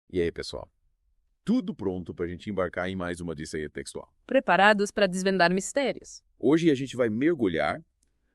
E aí, pessoal? Tudo pronto para a gente embarcar em mais uma odisseia textual. Preparados para desvendar mistérios. Hoje a gente vai mergulhar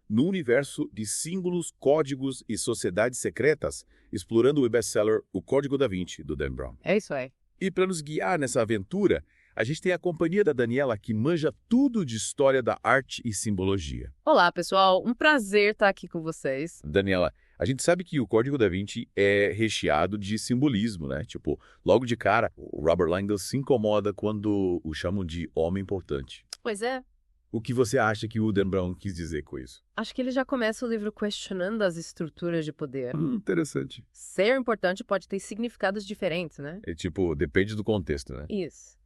no universo de símbolos, códigos e sociedades secretas, explorando o best-seller O Código da Vinci, do Dan Brown. É isso aí. E para nos guiar nessa aventura, a gente tem a companhia da Daniela, que manja tudo de história da arte e simbologia. Olá, pessoal. Um prazer estar aqui com vocês. Daniela, a gente sabe que o Código da Vinci é recheado de simbolismo, né? Tipo, logo de cara, o Robert Langdon se incomoda quando o chamam de homem importante. Pois é. O que você acha que o Dan Brown quis dizer com isso? Acho que ele já começa o livro questionando as estruturas de poder. Interessante. Ser importante pode ter significados diferentes, né? É tipo, depende do contexto, né? Isso.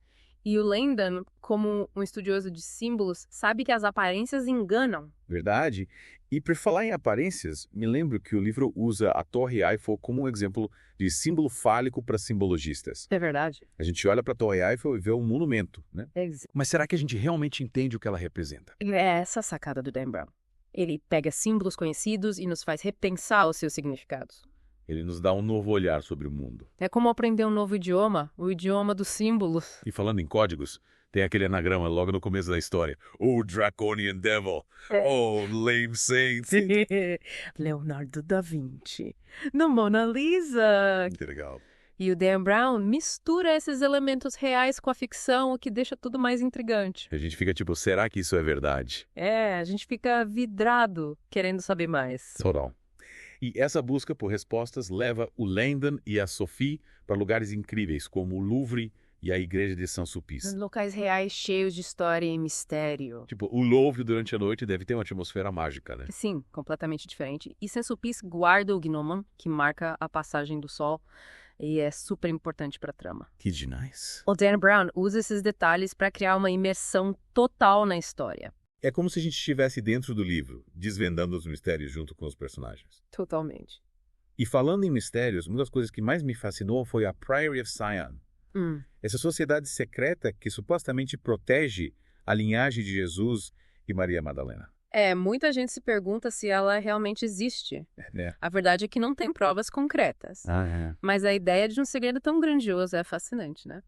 E o Langdon, como um estudioso de símbolos, sabe que as aparências enganam. Verdade. E por falar em aparências, me lembro que o livro usa a Torre Eiffel como um exemplo de símbolo fálico para simbologistas. É verdade. A gente olha para a Torre Eiffel e vê um monumento, né? Mas será que a gente realmente entende o que ela representa? É essa a sacada do Dan Brown. Ele pega símbolos conhecidos e nos faz repensar os seus significados. Ele nos dá um novo olhar sobre o mundo. É como aprender um novo idioma, o idioma dos símbolos. E falando em códigos, tem aquele anagrama logo no começo da história. Oh, Draconian Devil. Oh, lame saint. Leonardo da Vinci. No Mona Lisa. Que legal. E o Dan Brown mistura esses elementos reais com a ficção, o que deixa tudo mais intrigante. A gente fica tipo, será que isso é verdade? É, a gente fica vidrado querendo saber mais. Total. E essa busca por respostas leva o Langdon e a Sophie para lugares incríveis, como o Louvre e a Igreja de Saint-Sulpice. Locais reais cheios de história e mistério. Tipo, o Louvre durante a noite deve ter uma atmosfera mágica, né? Sim, completamente diferente. E Saint-Sulpice guarda o gnomon, que marca a passagem do sol, e é super importante para a trama. Que demais. O Dan Brown usa esses detalhes para criar uma imersão total na história. É como se a gente estivesse dentro do livro, desvendando os mistérios junto com os personagens. Totalmente. E falando em mistérios, uma das coisas que mais me fascinou foi a Priory of Sion. Essa sociedade secreta que supostamente protege a linhagem de Jesus e Maria Madalena. Muita gente se pergunta se ela realmente existe. É. A verdade é que não tem provas concretas. Mas a ideia de um segredo tão grandioso é fascinante, né?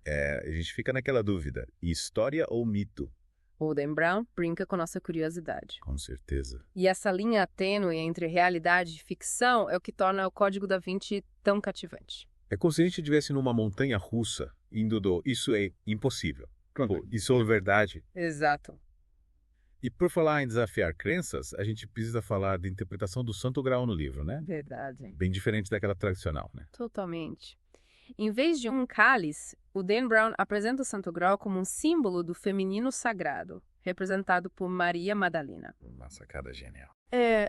A gente fica naquela dúvida, história ou mito? O Dan Brown brinca com nossa curiosidade. Com certeza. E essa linha tênue entre realidade e ficção é o que torna o Código da Vinci tão cativante. É como se a gente estivesse numa montanha russa, indo do isso é impossível, pô, isso é verdade. Exato. E por falar em desafiar crenças, a gente precisa falar da interpretação do Santo Graal no livro, né? Verdade. Bem diferente daquela tradicional, né? Totalmente. Em vez de um cálice, o Dan Brown apresenta o Santo Graal como um símbolo do feminino sagrado, representado por Maria Madalena. Uma sacada genial.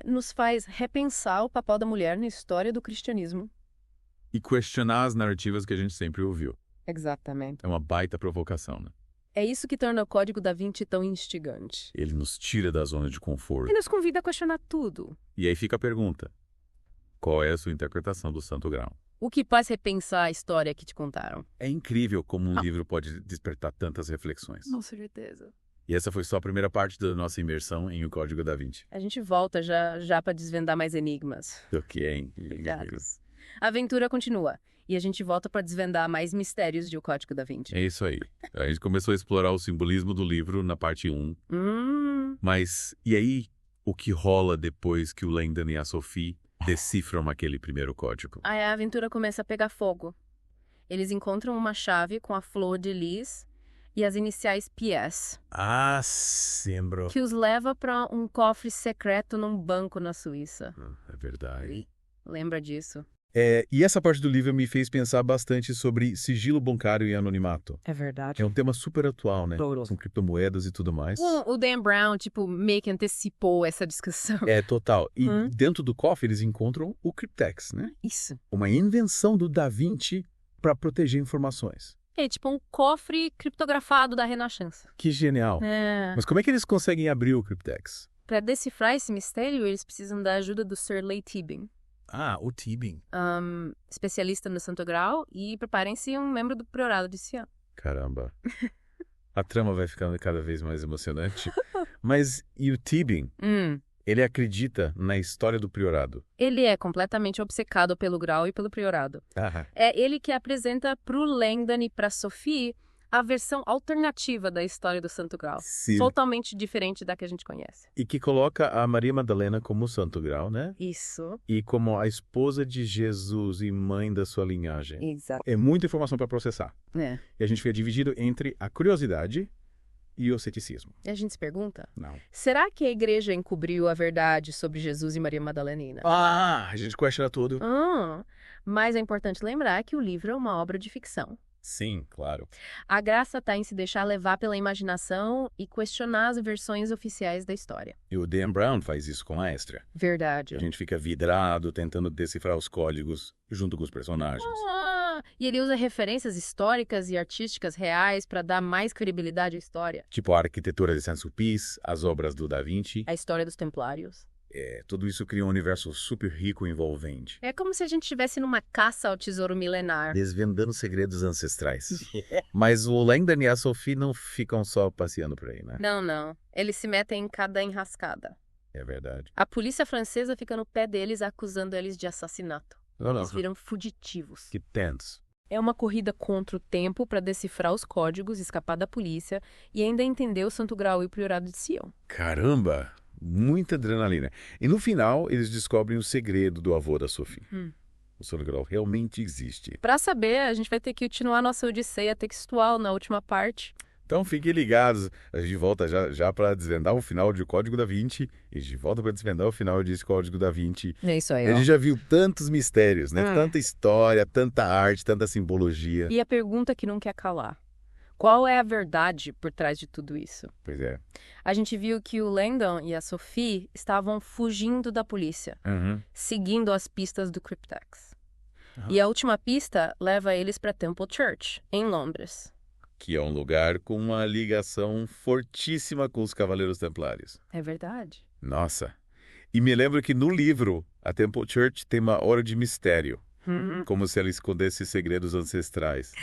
Nos faz repensar o papel da mulher na história do cristianismo. E questionar as narrativas que a gente sempre ouviu. Exatamente. É uma baita provocação, né? É isso que torna o Código da Vinci tão instigante. Ele nos tira da zona de conforto. E nos convida a questionar tudo. E aí fica a pergunta. Qual é a sua interpretação do Santo Graal? O que faz repensar a história que te contaram? É incrível como um livro pode despertar tantas reflexões. Com certeza. E essa foi só a primeira parte da nossa imersão em O Código da Vinci. A gente volta já para desvendar mais enigmas. Ok, hein? Obrigados. A aventura continua. E a gente volta para desvendar mais mistérios de O Código da Vinci. É isso aí. A gente começou a explorar o simbolismo do livro na parte 1. Mas, e aí, o que rola depois que o Langdon e a Sophie decifram aquele primeiro código? Aí a aventura começa a pegar fogo. Eles encontram uma chave com a flor de lis e as iniciais PS. Sim, bro. Que os leva para um cofre secreto num banco na Suíça. É verdade. Lembra disso? E essa parte do livro me fez pensar bastante sobre sigilo bancário e anonimato. É verdade. É um tema super atual, né? Total. Com criptomoedas e tudo mais. O Dan Brown, meio que antecipou essa discussão. É, total. E dentro do cofre eles encontram o Cryptex, né? Isso. Uma invenção do Da Vinci para proteger informações. É tipo um cofre criptografado da Renascença. Que genial. Mas como é que eles conseguem abrir o Cryptex? Para decifrar esse mistério, eles precisam da ajuda do Sir Leigh Teabing. Ah, o Tibing. Especialista no Santo Grau, e preparem-se um membro do Priorado de Sião. Caramba. A trama vai ficando cada vez mais emocionante. Mas e o Tibing? Ele acredita na história do priorado. Ele é completamente obcecado pelo Grau e pelo Priorado. Ah, É ele que apresenta para o Langdon e para Sophie a versão alternativa da história do Santo Grau. sim. Totalmente diferente da que a gente conhece. E que coloca a Maria Madalena como Santo Grau, né? Isso. E como a esposa de Jesus e mãe da sua linhagem. Exato. É muita informação para processar. É. E a gente fica dividido entre a curiosidade e o ceticismo. E a gente se pergunta, Não. será que a igreja encobriu a verdade sobre Jesus e Maria Madalena? Ah, a gente questiona tudo. Mas é importante lembrar que o livro é uma obra de ficção. Sim, claro. A graça está em se deixar levar pela imaginação e questionar as versões oficiais da história. E o Dan Brown faz isso com a Estra. Verdade. A gente fica vidrado tentando decifrar os códigos junto com os personagens. E ele usa referências históricas e artísticas reais para dar mais credibilidade à história. Tipo a arquitetura de Saint-Sulpice, as obras do Da Vinci. A história dos Templários. Tudo isso cria um universo super rico e envolvente. É como se a gente estivesse numa caça ao tesouro milenar. Desvendando segredos ancestrais. Mas o Langdon e a Sophie não ficam só passeando por aí, né? Não. Eles se metem em cada enrascada. É verdade. A polícia francesa fica no pé deles acusando eles de assassinato. Eles viram fugitivos. Que tenso. É uma corrida contra o tempo para decifrar os códigos, escapar da polícia e ainda entender o Santo Grau e o Priorado de Sião. Caramba! Muita adrenalina. E no final, eles descobrem o segredo do avô da Sophie. O Santo Grau realmente existe. Para saber, a gente vai ter que continuar nossa odisseia textual na última parte. Então fiquem ligados. A gente volta já para desvendar o final de Código da Vinci. E a gente volta para desvendar o final de Código da Vinci. É isso aí, A gente já viu tantos mistérios, né? Tanta história, tanta arte, tanta simbologia. E a pergunta que não quer calar. Qual é a verdade por trás de tudo isso? Pois é. A gente viu que o Langdon e a Sophie estavam fugindo da polícia, seguindo as pistas do Cryptex. E a última pista leva eles para Temple Church, em Londres. Que é um lugar com uma ligação fortíssima com os Cavaleiros Templários. É verdade. Nossa. E me lembro que no livro, a Temple Church tem uma hora de mistério. Como se ela escondesse segredos ancestrais.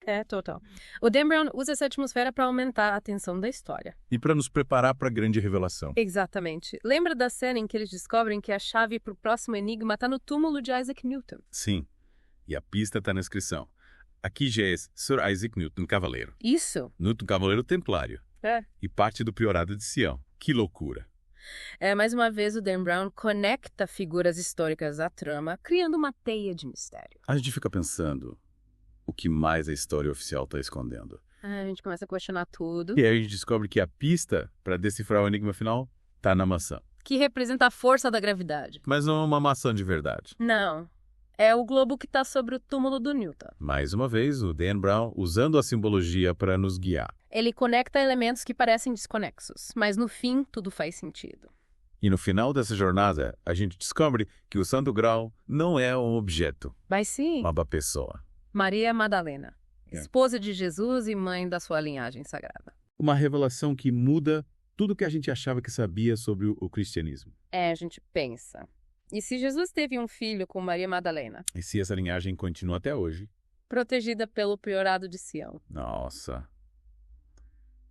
É, total. O Dan Brown usa essa atmosfera para aumentar a tensão da história. E para nos preparar para a grande revelação. Exatamente. Lembra da cena em que eles descobrem que a chave para o próximo enigma está no túmulo de Isaac Newton? Sim. E a pista está na inscrição. Aqui já é Sir Isaac Newton Cavaleiro. Isso. Newton Cavaleiro Templário. E parte do Priorado de Sião. Que loucura. Mais uma vez, o Dan Brown conecta figuras históricas à trama, criando uma teia de mistério. A gente fica pensando o que mais a história oficial está escondendo. A gente começa a questionar tudo. E aí a gente descobre que a pista para decifrar o enigma final está na maçã. Que representa a força da gravidade. Mas não é uma maçã de verdade. Não. É o globo que está sobre o túmulo do Newton. Mais uma vez, o Dan Brown usando a simbologia para nos guiar. Ele conecta elementos que parecem desconexos, mas no fim tudo faz sentido. E no final dessa jornada, a gente descobre que o Santo Grau não é um objeto, Mas sim, uma pessoa. Maria Madalena, esposa de Jesus e mãe da sua linhagem sagrada. Uma revelação que muda tudo que a gente achava que sabia sobre o cristianismo. A gente pensa. E se Jesus teve um filho com Maria Madalena, E se essa linhagem continua até hoje? protegida pelo Priorado de Sião? Nossa!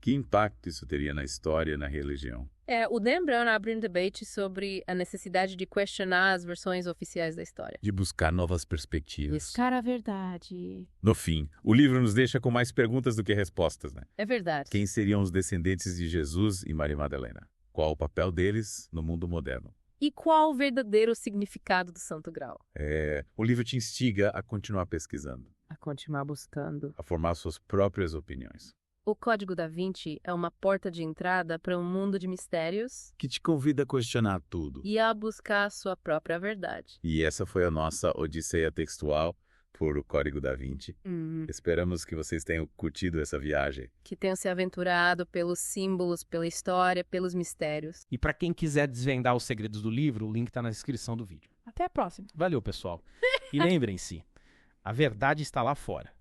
Que impacto isso teria na história e na religião? O Dan Brown abre um debate sobre a necessidade de questionar as versões oficiais da história. De buscar novas perspectivas. Buscar a verdade. No fim, o livro nos deixa com mais perguntas do que respostas, né? É verdade. Quem seriam os descendentes de Jesus e Maria Madalena? Qual o papel deles no mundo moderno? E qual o verdadeiro significado do Santo Grau? O livro te instiga a continuar pesquisando, A continuar buscando. a formar suas próprias opiniões. O Código da Vinci é uma porta de entrada para um mundo de mistérios Que te convida a questionar tudo. e a buscar a sua própria verdade. E essa foi a nossa odisseia textual por O Código da Vinci. Esperamos que vocês tenham curtido essa viagem. Que tenham se aventurado pelos símbolos, pela história, pelos mistérios. E para quem quiser desvendar os segredos do livro, o link está na descrição do vídeo. Até a próxima. Valeu, pessoal. E lembrem-se, a verdade está lá fora.